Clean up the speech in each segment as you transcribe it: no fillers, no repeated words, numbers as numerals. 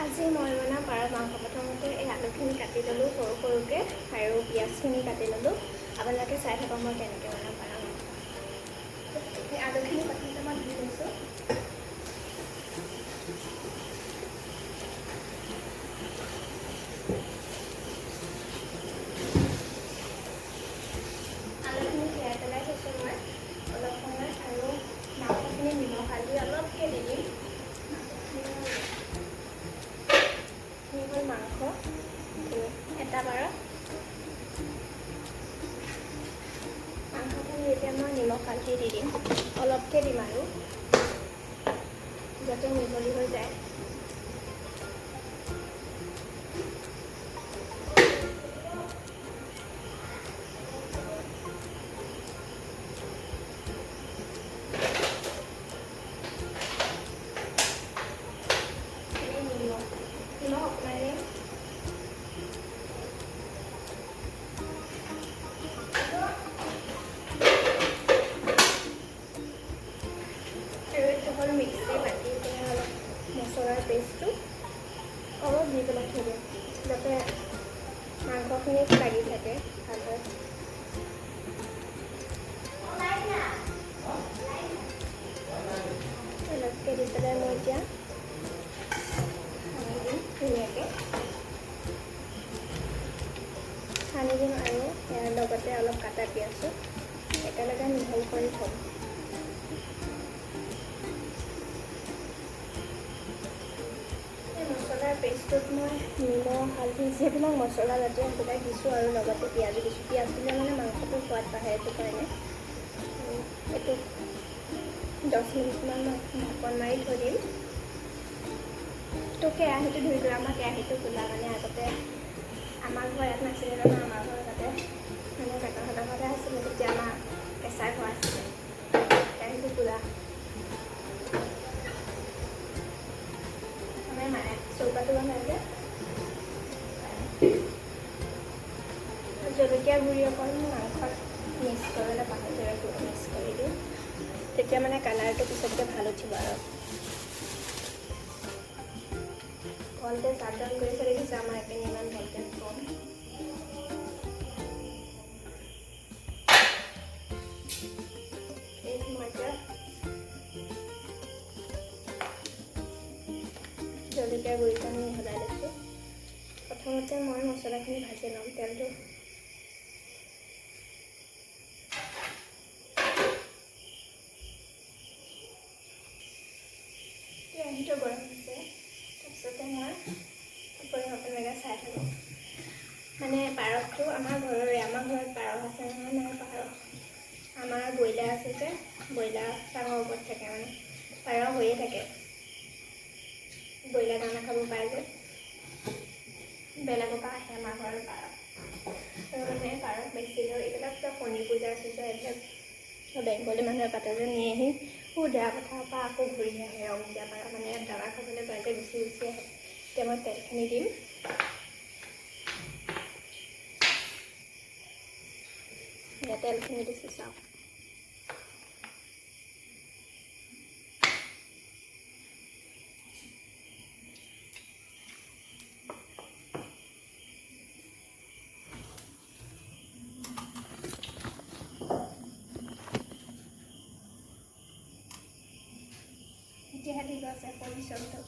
আজি মই বনাম পাৰ মাংস। প্ৰথমতে এই আলুখিনি কাটি ল'লোঁ সৰু সৰুকৈ আৰু পিঁয়াজখিনি কাটি ল'লোঁ। আপোনালোকে চাই থাকক মই কেনেকৈ বনাম পাৰ মাংস। এই আলুখিনি প্ৰথমতে মই ধুই লৈছোঁ। আলুখিনি তিয়াই পেলাই থৈছোঁ মই অলপ সময় আৰু মাংসখিনি নিমখ হালধি অলপকৈ দি দিম। হ'ল মাংস এটা পাৰ। মাংসখিনি এতিয়া মই নিমখ হালধি দি দিম, অলপকৈ দিম আৰু যাতে মিহলি হৈ যায়। নিমখ অকণমান দিম। আৰু এইটো হ'ল মিক্সি বাতি অলপ মছলাৰ পেষ্টটো অলপ দি পেলাই থৈ দিম যাতে মাংসখিনিত লাগি থাকে ভালদৰে। অলপকৈ দি পেলাই মই এতিয়া সানি দিম ধুনীয়াকৈ। সানি দিম আৰু ইয়াৰ লগতে অলপ কাটা পিঁয়াজো একেলগে মিহলি কৰি থ'ম। মছলাৰ পেষ্টটোত মই নিমখ হালধি যিবিলাক মছলা জাতীয় সেইবিলাক দিছোঁ আৰু লগতে পিঁয়াজো দিছোঁ। পিঁয়াজ দিলে মানে মাংসটো সোৱাদ বাঢ়ে, সেইটো কাৰণে এইটো 10 মিনিটমান ঢাকন মাৰি থৈ দিম। তো কেৰাহীটো ধুই লোৱা, আমাৰ কেৰাহীটো খোলা মানে আগতে আমাৰ ঘৰ ইয়াত নাছিলে নহয়, আমাৰ ঘৰ তাতে মানে কাকাহঁতৰ ঘৰতে আছিলে, তেতিয়া আমাৰ কেঁচা ঘৰ আছিলে। কেৰাহীটো খোলা মানে চৌকাটো বনাই যে জলকীয়া গুড়ি অকণ মাংসত মিক্স কৰিবলৈ পাহৰি মিক্স কৰি দিওঁ, তেতিয়া মানে কালাৰটো পিছতকৈ ভাল উঠিব। আৰু ভলটেজ আপ ডাউন কৰি চলি দিছে আমাৰ এপিনে, ইমান ভলটেজ কম। এই সময়তে জলকীয়া গুড়িখিনি মিহলাই লৈছোঁ। প্ৰথমতে মই মছলাখিনি ভাজি ল'ম। তেলটো কেৰাহীটো গৰম হৈছে, তাৰপিছতে মই তেনেকৈ চাই থাকোঁ। মানে পাৰটো আমাৰ ঘৰৰে, আমাৰ ঘৰত পাৰ আছে নহয়, নাই পাৰ আমাৰ ব্ৰইলাৰ আছে যে, ব্ৰইলাৰ চাঙৰ ওপৰত থাকে, মানে পাৰ হৈয়ে থাকে। ব্ৰইলাৰ দানা খাব পাৰে যে, বেলেগৰ পৰা আহে আমাৰ ঘৰৰ পাৰ। আৰু মানে পাৰক বেছিলেও এইবিলাক কণী পূজা চূজা এইবিলাক বেংগলী মানুহে পাতে যে, নিয়েহি সুদা পথাৰৰ পৰা আকৌ ঘূৰি আহে অংকীয়া পাৰ, মানে দানা খাবলৈ পায় যে গুচি গুচি আহে। এতিয়া মই তেলখিনি দিম। এতিয়া তেলখিনি দিছোঁ, চাওক। এতিয়া দিব আছে পৰিচয়টো,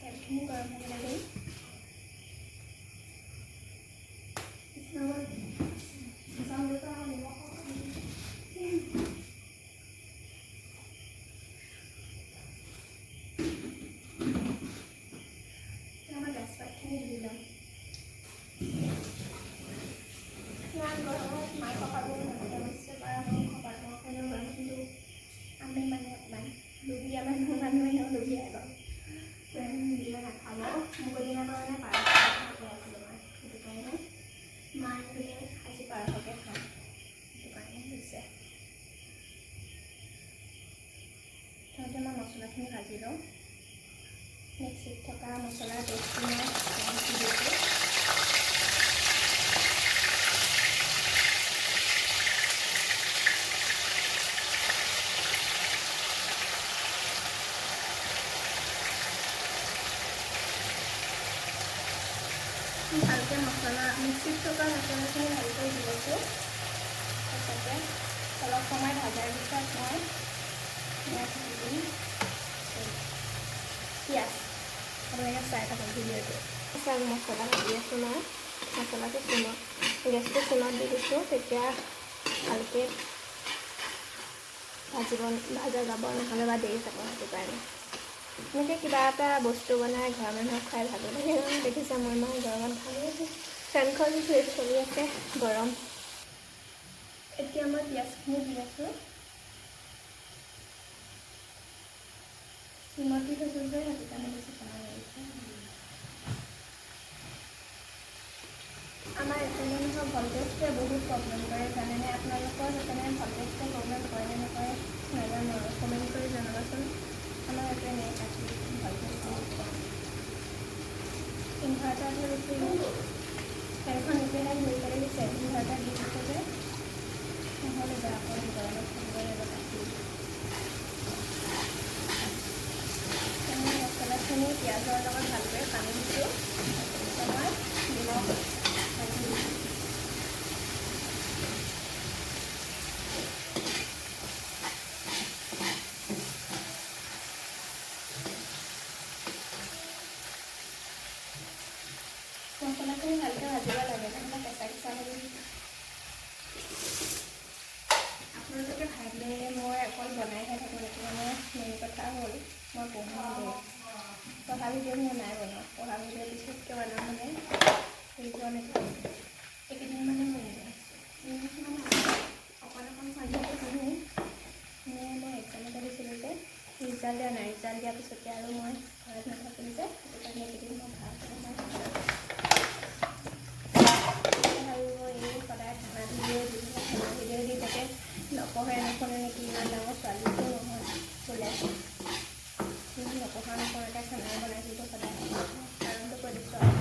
তেলখিনি গৰম হ'বলৈ দিম। আমাৰ গেছ পাতখিনি ধুই ল'ম। ইমান গৰমত মাংস খাব মনতে গৈছে, পাৰ মাংস পাৰ মাংসও গৰম, কিন্তু আমি মানে অকণমান লুভীয়া মানুহে লুভিয়াই বাৰু নিদিলে নাখাওঁ। মুকলি দিনাৰ মানে পাৰ খাবলৈ আছিলোঁ মই, সেইটো কাৰণে মায়ে বোলে আজি পাৰকে খাম, সেইটো কাৰণে দিছে। প্ৰথমতে মই মছলাখিনি ভাজি লওঁ। মিক্সিত থকা মছলাৰ পেষ্টখিনি মই দিছোঁ। ভালকৈ মছলা মিক্সিত থকা মছলাখিনি ভালকৈ দি লৈছোঁ। তাৰপিছতে অলপ সময় ভজাৰ পিছত মই পিঁয়াজ দি দিম। পিঁয়াজ আপোনালোকে চাই থাকক ভিডিঅ'টো। চাওক মছলা ভাজি আছোঁ মই। মছলাটো গেছটো চিমত দি দিছোঁ। তেতিয়া ভালকৈ ভাজা যাব, নহ'লে বা দেৰি যাব। সেইটো কাৰণে এনেকৈ কিবা এটা বস্তু বনাই ঘৰৰ মানুহক খাই ভালো লাগে। দেখিছে মই গৰমত খাই ফেনখন চলি আছে গৰম। এতিয়া মই পিঁয়াজখিনি দি আছোঁ। চিমত দি থৈছোঁ যে সেইটো কাৰণে বেছি সময় লাগিছে। আমাৰ এইফালে নহয় ভল্টেজটোৱে বহুত প্ৰব্লেম কৰে জানেনে? আপোনালোকৰ সেইকাৰণে ভল্টেজটোৱে প্ৰব্লেম কৰে নে নকৰে নাজানো আৰু, কমেণ্ট কৰি জনাবচোন। আমাৰ এইটোৱে নেট আছে ভল্টেজ বহুত কম। ইনভাৰ্টাৰটো বেছি ফেনখন এতিয়াহে ঘূৰি পেলাই দিছে। ইনভাৰ্টাৰ দি দিছে যে নহ'লে বেয়া কৰি গৰমত থাকিব লাগিব কাটি। মছলাখিনি পিঁয়াজৰ লগত ভালকৈ সানি দিছোঁ। মই নিমখ ভাজি দিছোঁ। মছলাখিনি ভালকৈ ভাজিব লাগে, নহ'লে কেঁচা কেঁচা হৈ যাব। আপোনালোকে ভাবিলে মই অকল বনাইহে থাকোঁ। এইটো মানে মেইন কথা হ'ল মই পঢ়াওঁ দেই। পঢ়া ভিডিঅ' মই নাই বনোৱা। পঢ়া ভিডিঅ' পিছতকৈ বনাম মানে এইকেইদিন মানে মই অকণ সন্ধিয়াকৈ পঢ়োঁ। মই এক্সাম এটা দিছিলোঁ যে ৰিজাল্ট দিয়া নাই। ৰিজাল্ট দিয়াৰ পিছতে আৰু মই ঘৰত নাথাকিম যে সেইটো কাৰণে এইকেইদিন মই ভালকৈ আৰু এই সদায় খানা ভিডিঅ' দি খানা ভিডিঅ' দি থাকে নপঢ়ে নুশুনে নেকি? ইমান ডাঙৰ ছোৱালীটো নহয় বোলে নপঢ়া নকৰাকৈ খানা বনাই দিব সদায়। কাৰণটো কৈ দিছোঁ আৰু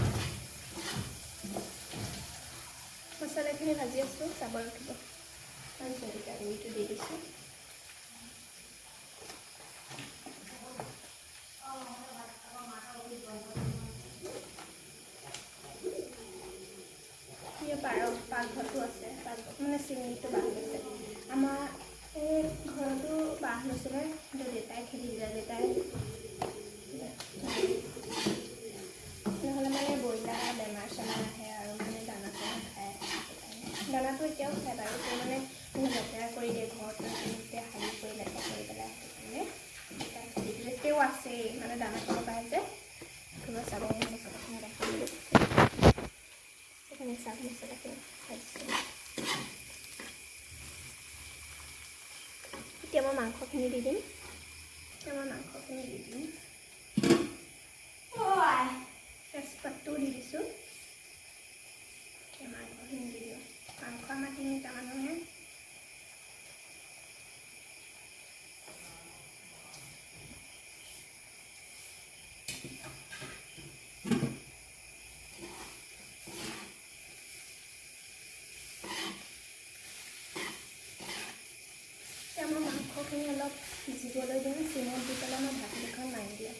মছলাখিনি ভাজি আছোঁ। চাব লাগিব আৰু জলকীয়া গুড়িটো দি দিছোঁ। পাকঘৰটো আছে, মানে চিমনিটো বাঁহ লৈছে। আমাৰ এই ঘৰতো বাঁহ লৈছিলে, কিন্তু দেউতাই খেদি দিলে। দেউতাই নহ'লে মানে ব্ৰইলাৰ বেমাৰ চেমাৰ আহে আৰু মানে দানা চানা খায়। দানাটো এতিয়াও খায় বাৰু, তেওঁ মানে লেতেৰা কৰি দিয়ে ঘৰটো গোটেই হাৰি কৰি লেতেৰা কৰি পেলাই। সেইটো কাৰণে খেদি দিলে। তেওঁ আছেই মানে দানা খাব পাৰে যে কিবা চাব মছলাখিনি ৰাখি দিলে। সেইকাৰণে চাওক মছলাখিনি ভাজিছোঁ। এতিয়া মই মাংসখিনি দি দিম। তেজপাতটো দি দিছোঁ। মাংসখিনি দি দিওঁ। মাংস আমাৰ 3টা মানুহে। মই মাংসখিনি অলপ সিজিবলৈ দিওঁ। চিমত দি পেলাই মই ঢাকনিখন মাৰি দিওঁ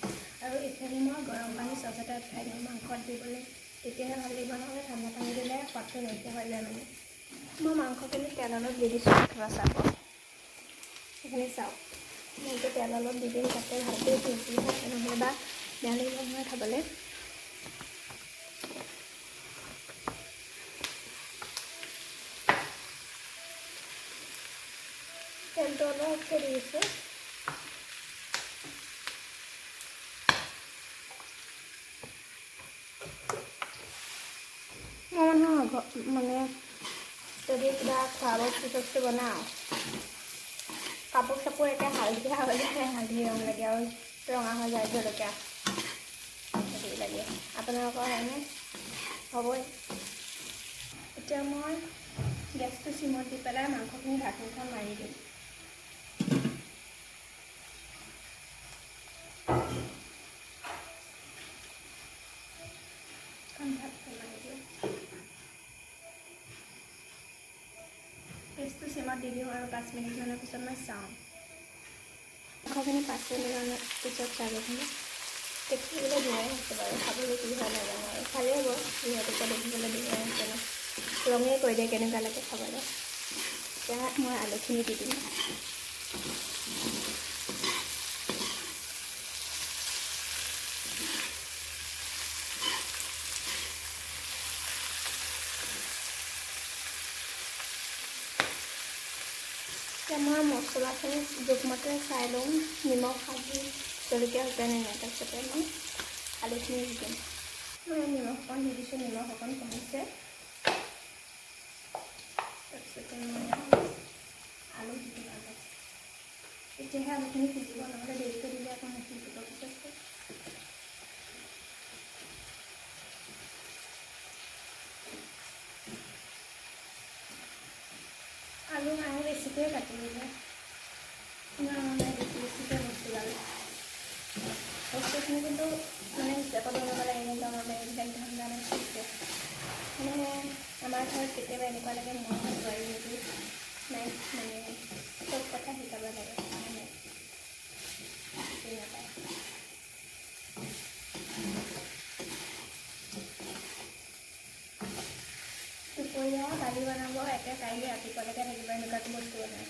আৰু এইখিনি মই গৰম পানী চচ এটাত উঠাই দিওঁ মাংসত দিবলৈ। তেতিয়াহে ভাল লাগিব, নহ'লে ঠাণ্ডা পানী দিলে সোৱাদটো নাইকিয়া হৈ যায় মানে। মই মাংসখিনি তেল অলপ দি দিছোঁ। কিবা চাব সেইখিনি চাওক। মই তেল অলপ দি দিম যাতে ভালকৈ সিজি থাকে, নহ'লে বা বেয়া লাগিব নহয় খাবলৈ। তেলটো অলপকৈ দি দিছোঁ। মই মানে যদি কিবা খোৱা বস্তু বনাওঁ, কাপোৰ চাপোৰ একে হালধীয়া হৈ যায়, হালধি ৰং লাগে আৰু ৰঙা হৈ যায় জলকীয়া হেৰি লাগে। আপোনালোকৰ হয়নে? হ'বই। এতিয়া মই গেছটো চিমত দি পেলাই মাংসখিনি ঢাকনিখন মাৰি দিম। গেছটো চিমত দি দিওঁ আৰু 5 মিনিটমানৰ পিছত মই চাওঁ। মাংসখিনি 5 মিনিটমানৰ পিছত চাব। দেখিবলৈ ধুনীয়াই আছে বাৰু, খাবলৈ কি হয় নাজানো আৰু ভালেই হ'ব যিহেতুকে দেখিবলৈ ধুনীয়া আছে ন, ৰঙেই কৈ দিয়ে কেনেকুৱা লাগে খাবলৈ। এতিয়া মই আলুখিনি দি দিম। এতিয়া মই মছলাখিনি জোখমতে চাই লওঁ, নিমখ হালধি জলকীয়া হৈছে নে নাই, তাৰপিছতে মই আলুখিনি দি দিম। মই নিমখ অকণ দি দিছোঁ, নিমখ অকণ কমিছে। তাৰপিছতে মই আলু দি দিম। তেতিয়াহে আলুখিনি সিজিব, নহ'লে দেৰিকৈ দিলে আকৌ নিসিজিব পিছতকৈ। আলু মায়ে বেছিকৈ কাটি দিলে, বেছিকৈ বস্তু লাগে। বস্তুখিনি কিন্তু মানে হিচাপত বনাব লাগে, কিন্তু আমাৰ এইবিলাক ধান্দা নাছিলে। মানে আমাৰ ঘৰত কেতিয়াবা এনেকুৱা লাগে মই বোৱাৰী নেকি নাই, মানে চব কথা শিকাব লাগে, মানে বুজি নাপায়। দুপৰীয়া দালি বনাব, একে কাইলৈ ৰাতিপুৱালৈকে থাকিব, এনেকুৱাটো বস্তু বনায়।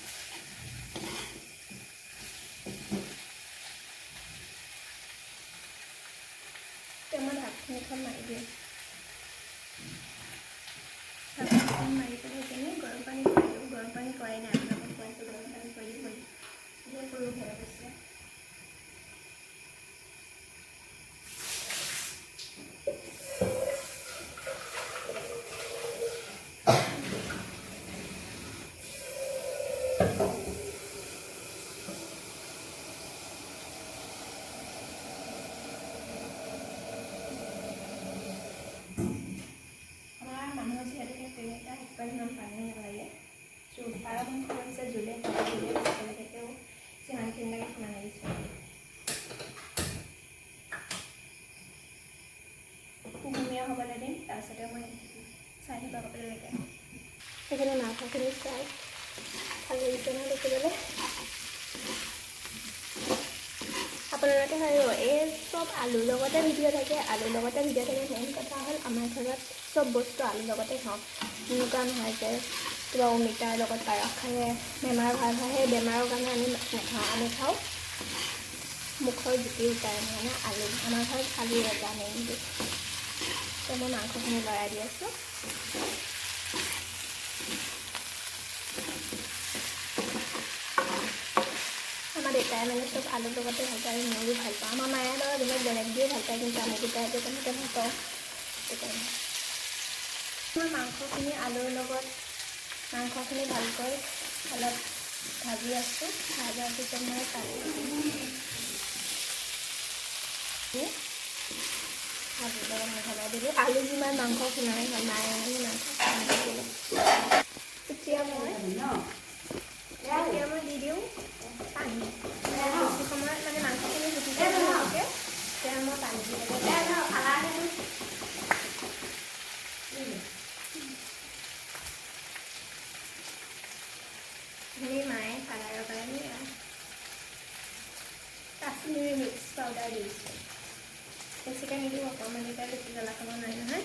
এতিয়া মই ঢাকনিখন মাৰি দিম। ঢাকনিখন মাৰি পেলাই কিনে গৰম পানী কৰি দিওঁ। গৰম পানী কৰাই নাই, আপোনালোকক খুৱাইছোঁ গৰম পানী কৰি দিব। এতিয়া কৰোঁ ভয় হৈছে। মানুহৰ যিহেতুকে তেনেকুৱা একবাৰ ইমান পানী নালাগে, পাৰ মাংস হৈছে জোলে লাগে, তেওঁ যিমানখিনি লাগে সিমানে দিছোঁ। কুহুমীয়া হ'বলৈ দিম, তাৰপিছতে মই চাই থাকিব সকলোলৈকে। সেইকাৰণে মাংসখিনি চাই ভাল লাগিছে নহয় দেখিবলৈ। আপোনালোকে ভাবিব এই চব আলুৰ লগতে ভিডিঅ' থাকে, আলুৰ লগতে ভিডিঅ' থাকে। মেইন কথা হ'ল আমাৰ ঘৰত চব বস্তু আলুৰ লগতে খাওঁ। এনেকুৱা নহয় যে কিবা অমিতাৰ লগত পায়স খালে বেমাৰ ভাল হয়, সেই বেমাৰৰ কাৰণে আমি নাখাওঁ। আমি খাওঁ মুখৰ জুতিৰ কাৰণে, মানে আলু। আমাৰ ঘৰত আলু এটা মেইন ডিছ। এতিয়া মই মাংসখিনি লৰাই দি আছোঁ। আমাৰ দেউতাই মানে চব আলুৰ লগতে ভাল পায়, আৰু ময়ো ভাল পাওঁ। আমাৰ মায়ে বাৰু বেলেগ দিয়ে ভাল পায়, কিন্তু আমি দেউতাই তেনেকৈ ভাল পাওঁ। সেইকাৰণে মই মাংসখিনি আলুৰ লগত মাংসখিনি ভালকৈ অলপ ভাজি আছোঁ। ভাজাৰ পিছত মই ভাজি লগত মিহলাই দিলোঁ। আলু যিমান মাংস সিমানেই হ'ল, মায়ে মানে মাংস দিলোঁ। এতিয়া মই দি দিওঁ পানী। বেছি সময়ত মানে মাংসখিনি সিজিছে নহওঁতে তেতিয়া মই পানী দিবলৈ সেই মায়ে কালাৰৰ কাৰণে কাশ্মীৰী মিক্স পাউডাৰ দি দিছোঁ। বেছিকৈ নিদিওঁ, অকণমান এতিয়া বেছি জ্বলা খাব নোৱাৰি নহয়,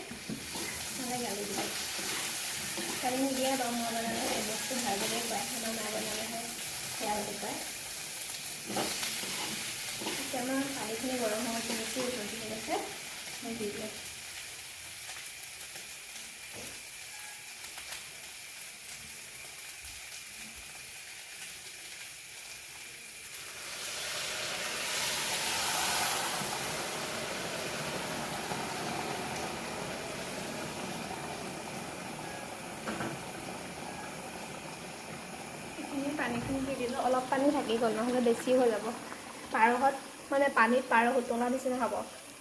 নহ'লে গালি দিব। গালি নিদিয়ে বাৰু, মই বনালে এই বস্তু ভাল বুলিয়ে কয়, আমাৰ মায়ে বনালেহে বেয়া বুলি কয়। এতিয়া মই পানীখিনি গৰম হৈ বেছি উতলি গৈছে, মই দি দিওঁ। পানীখিনি দি দিলোঁ, অলপ পানী থাকি গ'ল, নহ'লে বেছি হৈ যাব। পাৰহত মানে পানীত পাৰহ উতলা নিচিনা হ'ব,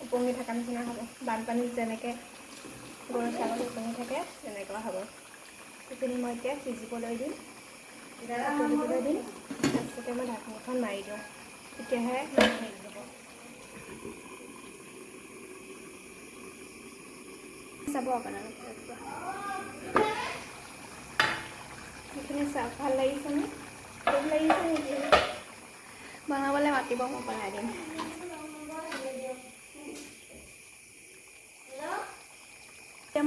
উপঙি থকা নিচিনা হ'ব। বানপানীত যেনেকৈ গৰু ছাগলী উপঙি থাকে তেনেকুৱা হ'ব। সেইখিনি মই এতিয়া সিজিবলৈ দিম, উতলিবলৈ দিম। তাৰপিছতে মই ঢাকনিখন মাৰি দিওঁ, তেতিয়াহে হেৰি হ'ব। চাব আপোনালোকে সেইখিনি চাওক, ভাল লাগিছেনে? ভোক লাগিছে নেকি? বনাবলৈ মাতিব, মই বনাই দিম।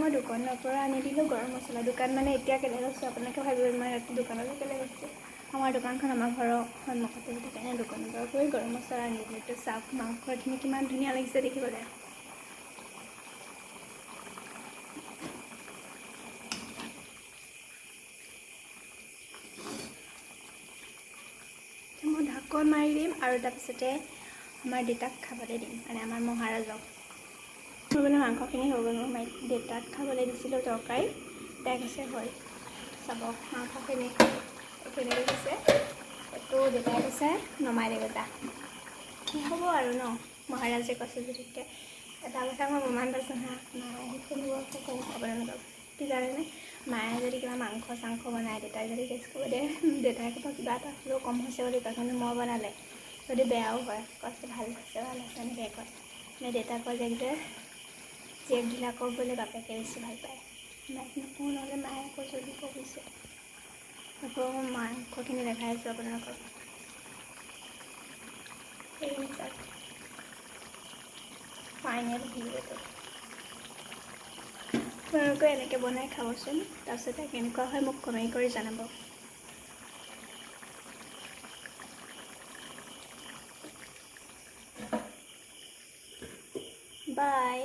মই দোকানৰ পৰা আনি দিলোঁ গৰম মছলা। দোকান মানে এতিয়া কেলৈ গৈছোঁ আপোনালোকে ভাবিব মই ৰাতি দোকানলৈ কেলৈ গৈছোঁ। আমাৰ দোকানখন আমাৰ ঘৰৰ সন্মুখতে, সেইটো কাৰণে দোকানৰ পৰা গৈ গৰম মছলা আনি দিলোঁ। তো চাওক মাংসখিনি কিমান ধুনীয়া লাগিছে দেখিবলৈ। মই ঢাকন মাৰি দিম আৰু তাৰপিছতে আমাৰ দেউতাক খাবলৈ দিম, মানে আমাৰ মহাৰাজক। মই মানে মাংসখিনি হৈ গ'ল, মই দেউতাক খাবলৈ দিছিলোঁ তৰকাৰী, তাই কৈছে হ'ল। চাবক মাংসখিনি কেনেকৈ দিছে, এইটো দেউতাই কৈছে নমাই দে বেটা। হ'ব আৰু ন, মহাৰাজে কৈছে যেতিয়া। এটা কথা মই প্ৰমাণ পাইছোঁ হা, মায়ে সেইখিনি বস্তু খাবলৈ নাপাব। কি জানেনে, মায়ে যদি কিবা মাংস চাংস বনায়, দেউতাই যদি টেষ্ট কৰিব দিয়ে, দেউতাই ক'ব কিবা এটা হ'লেও কম হৈছে বুলি কয়। কিন্তু মই বনালে যদি বেয়াও হয় কৈছে ভাল হৈছে এনেকৈ কয়। মানে দেউতাই কয় যে জীয়েকবিলাকক বোলে বাপেকে বেছি ভাল পায়। মায়ে নকওঁ, নহ'লে মায়ে আকৌ জ্বলিব বুজিছে। আকৌ মই মাংসখিনি দেখাই আছোঁ আপোনালোকক। এই চাওক ফাইনেল ভিডিঅ'টো। আপোনালোকে এনেকৈ বনাই খাবচোন, তাৰপিছতে কেনেকুৱা হয় মোক কমেণ্ট কৰি জনাব। বাই।